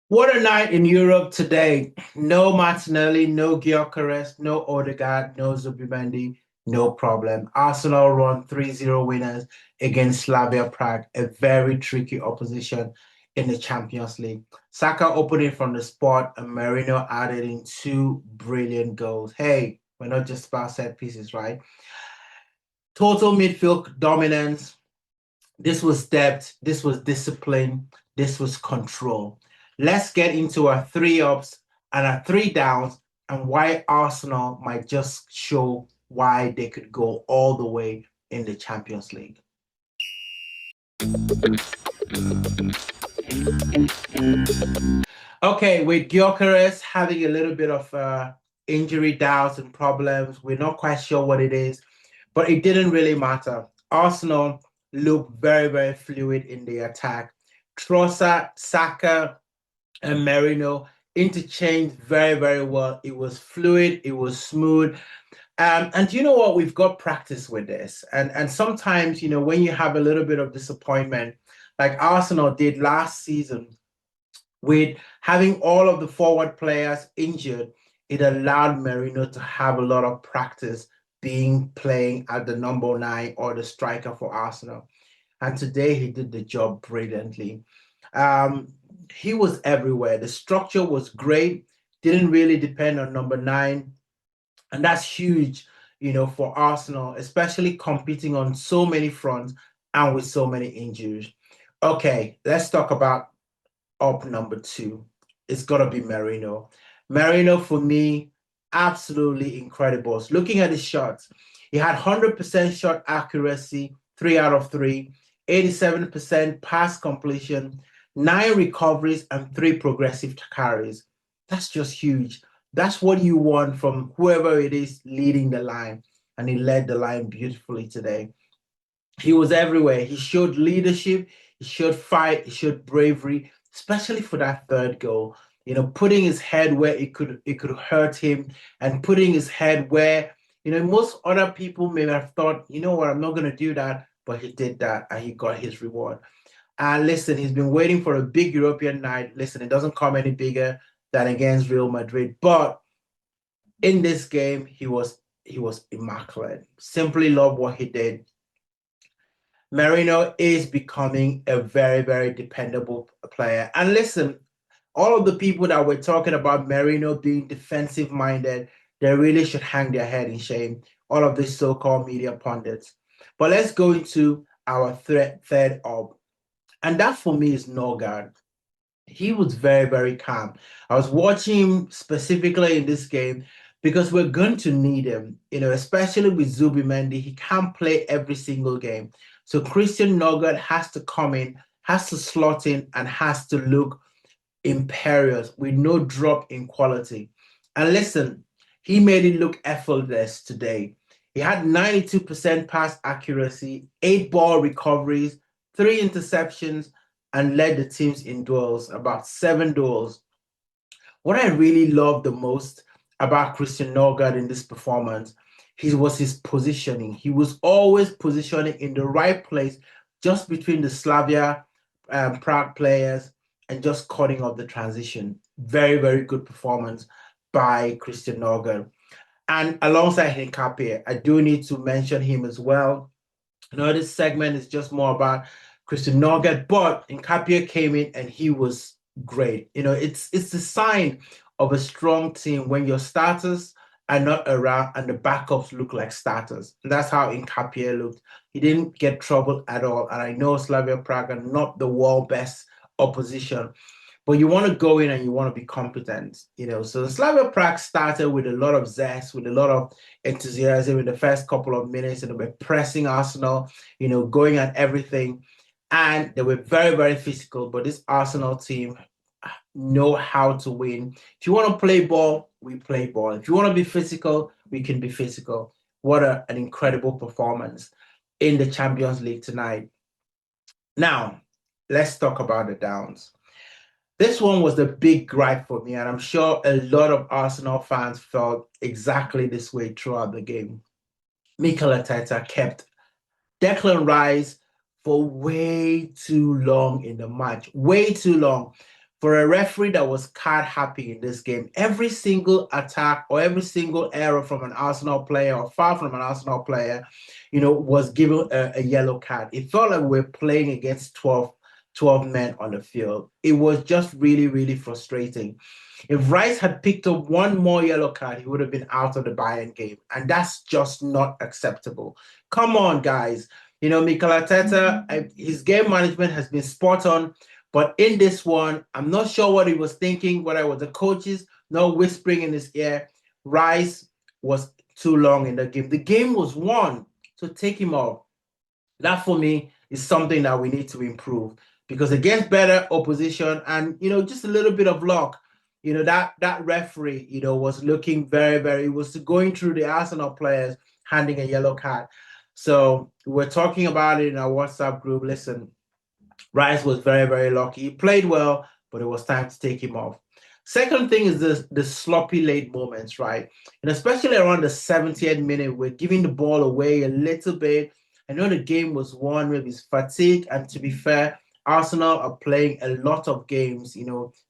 What a night in Europe today. No Martinelli, no Gyökeres, no Odegaard, no Zubimendi, no problem. Arsenal run 3-0 winners against Slavia Prague, a very tricky opposition in the Champions League. Saka opened it from the spot and Merino added in two brilliant goals. Hey, we're not just about set pieces, right? Total midfield dominance. This was depth, this was discipline, this was control. Let's get into our three ups and our three downs and why Arsenal might just show why they could go all the way in the Champions League. Okay, with Gyökeres having a little bit of injury doubts and problems, we're not quite sure what it is, but it didn't really matter. Arsenal looked very, very fluid in the attack. Trossard, Saka, and Merino interchanged very, very well. It was fluid, it was smooth. And you know what? We've got practice with this. And sometimes, when you have a little bit of disappointment, like Arsenal did last season, with having all of the forward players injured, it allowed Merino to have a lot of practice playing at the number 9 or the striker for Arsenal. And today he did the job brilliantly. Um, he was everywhere. The structure was great, didn't really depend on number 9. And that's huge, for Arsenal, especially competing on so many fronts and with so many injuries. Okay, let's talk about up number 2. It's got to be Merino. Merino, for me, absolutely incredible. So looking at his shots, he had 100% shot accuracy, 3 out of 3, 87% pass completion, 9 recoveries, and 3 progressive carries. That's just huge. That's what you want from whoever it is leading the line. And he led the line beautifully today. He was everywhere. He showed leadership, he showed fight, he showed bravery, especially for that third goal. Putting his head where it could hurt him, and putting his head where most other people may have thought, you know what, I'm not going to do that, but he did that and he got his reward. And listen, he's been waiting for a big European night. Listen, it doesn't come any bigger than against Real Madrid, but in this game, he was immaculate. Simply love what he did. Merino is becoming a very, very dependable player. And listen, all of the people that were talking about Merino being defensive minded, they really should hang their head in shame. All of these so-called media pundits. But let's go into our third up. And that for me is Noorgaard. He was very, very calm. I was watching him specifically in this game because we're going to need him, especially with Zubimendi. He can't play every single game. So Christian Noorgaard has to come in, has to slot in, and has to look imperious with no drop in quality. And listen, he made it look effortless today. He had 92% pass accuracy, 8 ball recoveries, 3 interceptions, and led the teams in duels, about 7 duels. What I really loved the most about Christian Noorgaard in this performance was his positioning. He was always positioning in the right place, just between the Slavia Prague players, and just cutting off the transition. Very, very good performance by Christian Noorgaard. And alongside Hincapié, I do need to mention him as well. This segment is just more about Christian Noorgaard, but Hincapié came in and he was great. It's the sign of a strong team when your starters are not around and the backups look like starters. And that's how Hincapié looked. He didn't get trouble at all. And I know Slavia Prague are not the world best opposition, but you want to go in and you want to be competent. So Slavia Prague started with a lot of zest, with a lot of enthusiasm in the first couple of minutes, and they were pressing Arsenal, going at everything. And they were very, very physical. But this Arsenal team know how to win. If you want to play ball, we play ball. If you want to be physical, we can be physical. What an incredible performance in the Champions League tonight. Now, let's talk about the downs. This one was the big gripe for me, and I'm sure a lot of Arsenal fans felt exactly this way throughout the game. Mikel Arteta kept Declan Rice for way too long in the match, way too long. For a referee that was card happy in this game, every single attack or every single error from an Arsenal player or foul from an Arsenal player, was given a yellow card. It felt like we were playing against 12 men on the field. It was just really, really frustrating. If Rice had picked up one more yellow card, he would have been out of the Bayern game. And that's just not acceptable. Come on, guys. Mikel Arteta, his game management has been spot on. But in this one, I'm not sure what he was thinking, whether it was the coaches, no whispering in his ear. Rice was too long in the game. The game was won, so take him off. That for me is something that we need to improve, because against better opposition and just a little bit of luck, that referee was looking very, very, was going through the Arsenal players, handing a yellow card. So we're talking about it in our WhatsApp group. Listen, Rice was very, very lucky. He played well, but it was time to take him off. Second thing is the sloppy late moments, right? And especially around the 70th minute, we're giving the ball away a little bit. I know the game was won with his fatigue, and to be fair, Arsenal are playing a lot of games,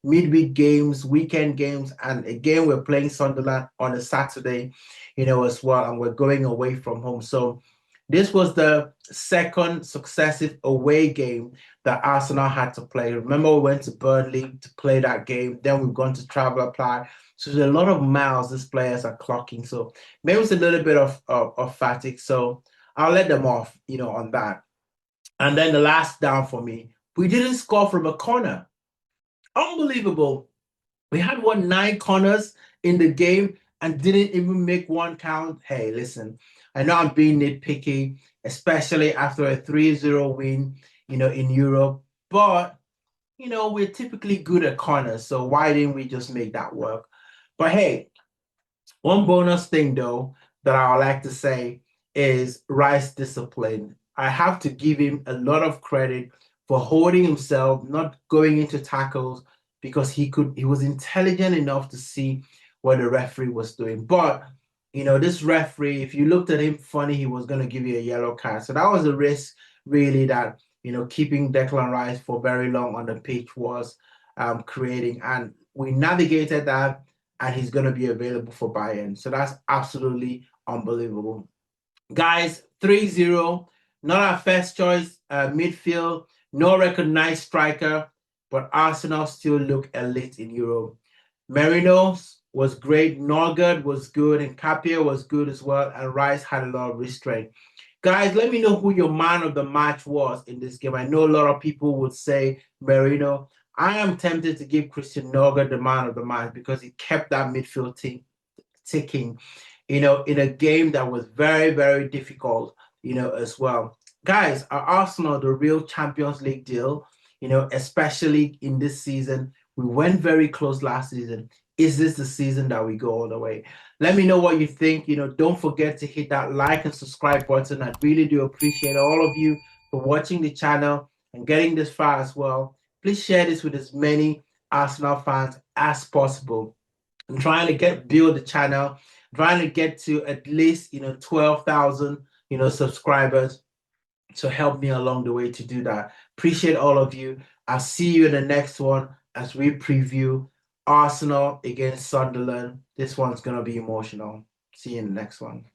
midweek games, weekend games, and again, we're playing Sunderland on a Saturday, as well, and we're going away from home. So this was the second successive away game that Arsenal had to play. Remember, we went to Burnley to play that game. Then we've gone to Travel Apply. So there's a lot of miles these players are clocking. So maybe it's a little bit of fatigue. So I'll let them off, on that. And then the last down for me, we didn't score from a corner. Unbelievable. We had 9 corners in the game and didn't even make one count. Hey, listen, I know I'm being nitpicky, especially after a 3-0 win, in Europe. But, we're typically good at corners. So why didn't we just make that work? But hey, one bonus thing, though, that I would like to say is Rice's discipline. I have to give him a lot of credit for holding himself, not going into tackles, because he was intelligent enough to see what the referee was doing. But, this referee, if you looked at him funny, he was going to give you a yellow card. So that was a risk, really, that, keeping Declan Rice for very long on the pitch was creating. And we navigated that, and he's going to be available for Bayern. So that's absolutely unbelievable. Guys, 3-0, not our first choice midfield, no recognized striker, but Arsenal still look elite in Europe. Merino was great, Noorgaard was good, and Hincapié was good as well, and Rice had a lot of restraint. Guys, let me know who your man of the match was in this game. I know a lot of people would say Merino. I am tempted to give Christian Noorgaard the man of the match because he kept that midfield team ticking, in a game that was very, very difficult, as well. Guys, are Arsenal the real Champions League deal? Especially in this season. We went very close last season. Is this the season that we go all the way? Let me know what you think. Don't forget to hit that like and subscribe button. I really do appreciate all of you for watching the channel and getting this far as well. Please share this with as many Arsenal fans as possible. I'm trying to build the channel, trying to get to at least 12,000 subscribers. So help me along the way to do that. Appreciate all of you. I'll see you in the next one as we preview Arsenal against Sunderland. This one's gonna be emotional. See you in the next one.